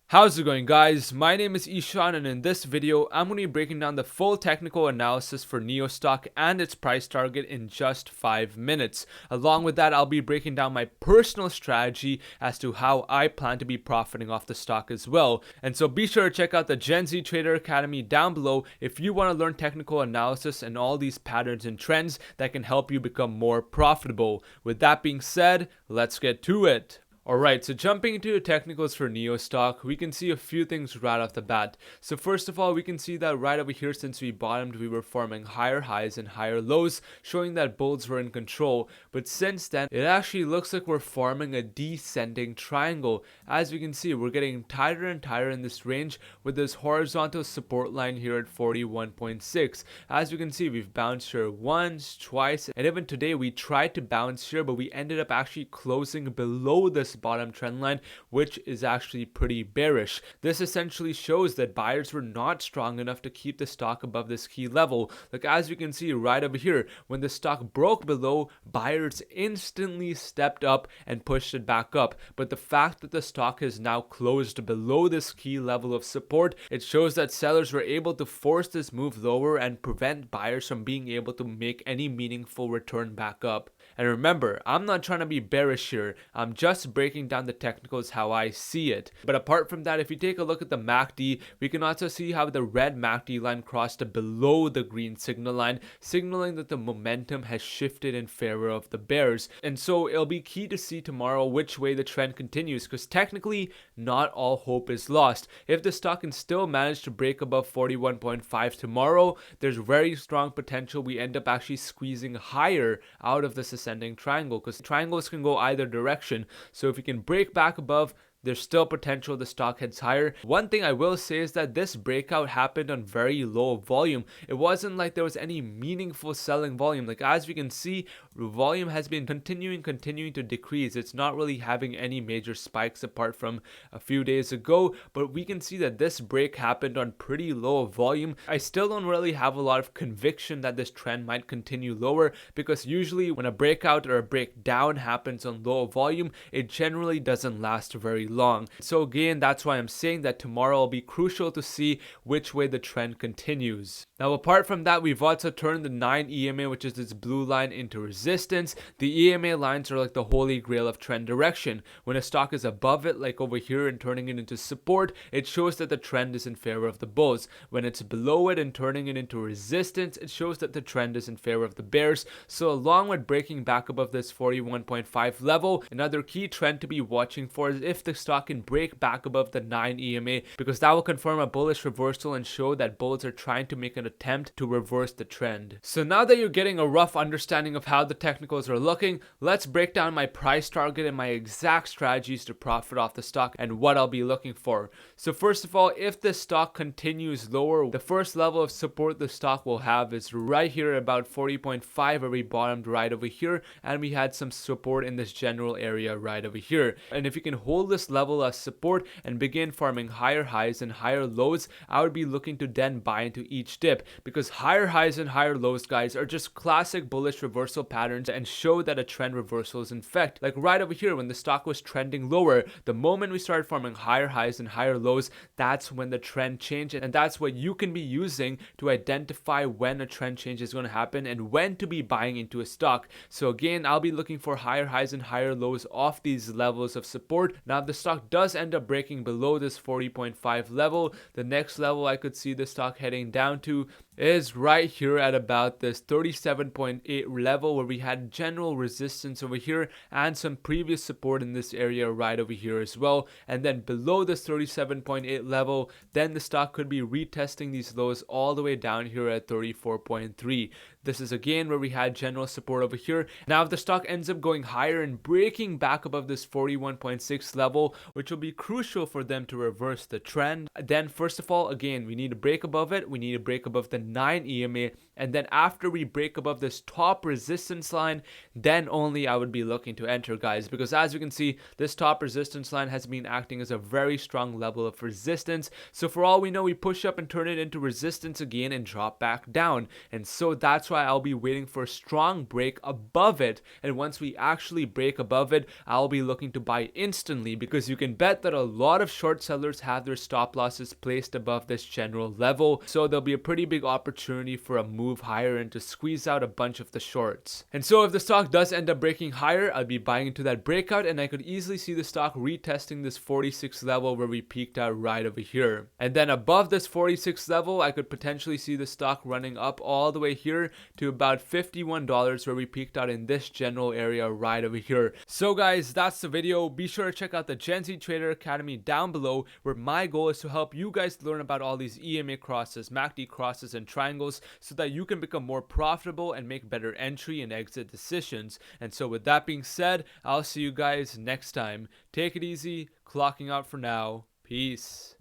How's it going, guys? My name is Ishaan, and in this video I'm going to be breaking down the full technical analysis for NIO stock and its price target in just 5 minutes. Along with that, I'll be breaking down my personal strategy as to how I plan to be profiting off the stock as well. And so be sure to check out the Gen Z Trader Academy down below if you want to learn technical analysis and all these patterns and trends that can help you become more profitable. With that being said, let's get to it. Alright, so jumping into the technicals for NIO stock, we can see a few things right off the bat. So first of all, we can see that right over here, since we bottomed, we were forming higher highs and higher lows, showing that bulls were in control. But since then, it actually looks like we're forming a descending triangle. As we can see, we're getting tighter and tighter in this range with this horizontal support line here at 41.6. As you can see, we've bounced here once, twice, and even today we tried to bounce here, but we ended up actually closing below this bottom trend line, which is actually pretty bearish. This essentially shows that buyers were not strong enough to keep the stock above this key level. Like as you can see right over here, when the stock broke below, buyers instantly stepped up and pushed it back up. But the fact that the stock has now closed below this key level of support, it shows that sellers were able to force this move lower and prevent buyers from being able to make any meaningful return back up. And remember, I'm not trying to be bearish here, I'm just breaking down the technicals how I see it. But apart from that, if you take a look at the MACD, we can also see how the red MACD line crossed below the green signal line, signaling that the momentum has shifted in favor of the bears. And so it'll be key to see tomorrow which way the trend continues, because technically not all hope is lost. If the stock can still manage to break above 41.5 tomorrow, there's very strong potential we end up actually squeezing higher out of this ascending triangle, because triangles can go either direction. So if you can break back above, there's still potential the stock heads higher. One thing I will say is that this breakout happened on very low volume. It wasn't like there was any meaningful selling volume. Like as we can see, volume has been continuing to decrease. It's not really having any major spikes apart from a few days ago, but we can see that this break happened on pretty low volume. I still don't really have a lot of conviction that this trend might continue lower, because usually when a breakout or a breakdown happens on low volume, it generally doesn't last very long. So again, that's why I'm saying that tomorrow will be crucial to see which way the trend continues. Now apart from that, we've also turned the 9 EMA, which is this blue line, into resistance. The EMA lines are like the holy grail of trend direction. When a stock is above it, like over here, and turning it into support, it shows that the trend is in favor of the bulls. When it's below it and turning it into resistance, it shows that the trend is in favor of the bears. So along with breaking back above this 41.5 level, another key trend to be watching for is if the stock can break back above the 9 EMA, because that will confirm a bullish reversal and show that bulls are trying to make an attempt to reverse the trend. So now that you're getting a rough understanding of how the technicals are looking, let's break down my price target and my exact strategies to profit off the stock and what I'll be looking for. So first of all, if the stock continues lower, the first level of support the stock will have is right here about 40.5, where we bottomed right over here, and we had some support in this general area right over here. And if you can hold this level as support and begin forming higher highs and higher lows, I would be looking to then buy into each dip, because higher highs and higher lows, guys, are just classic bullish reversal patterns and show that a trend reversal is in effect. Like right over here, when the stock was trending lower, the moment we started forming higher highs and higher lows, that's when the trend changed, and that's what you can be using to identify when a trend change is going to happen and when to be buying into a stock. So again, I'll be looking for higher highs and higher lows off these levels of support. Now if the stock does end up breaking below this 40.5 level, the next level I could see the stock heading down to is right here at about this 37.8 level, where we had general resistance over here and some previous support in this area right over here as well. And then below this 37.8 level, then the stock could be retesting these lows all the way down here at 34.3. This is again where we had general support over here. Now if the stock ends up going higher and breaking back above this 41.6 level, which will be crucial for them to reverse the trend, then first of all, again, we need to break above it. We need to break above the 9 EMA, and then after we break above this top resistance line, then only I would be looking to enter, guys, because as you can see, this top resistance line has been acting as a very strong level of resistance. So for all we know, we push up and turn it into resistance again and drop back down. And so that's why why I'll be waiting for a strong break above it, and once we actually break above it, I'll be looking to buy instantly, because you can bet that a lot of short sellers have their stop losses placed above this general level, so there'll be a pretty big opportunity for a move higher and to squeeze out a bunch of the shorts. And so if the stock does end up breaking higher, I'd be buying into that breakout, and I could easily see the stock retesting this 46 level where we peaked out right over here. And then above this 46 level, I could potentially see the stock running up all the way here to about $51 where we peaked out in this general area right over here. So guys, that's the video. Be sure to check out the Gen Z Trader Academy down below, where my goal is to help you guys learn about all these EMA crosses, MACD crosses, and triangles so that you can become more profitable and make better entry and exit decisions. And so with that being said, I'll see you guys next time. Take it easy, clocking out for now. Peace.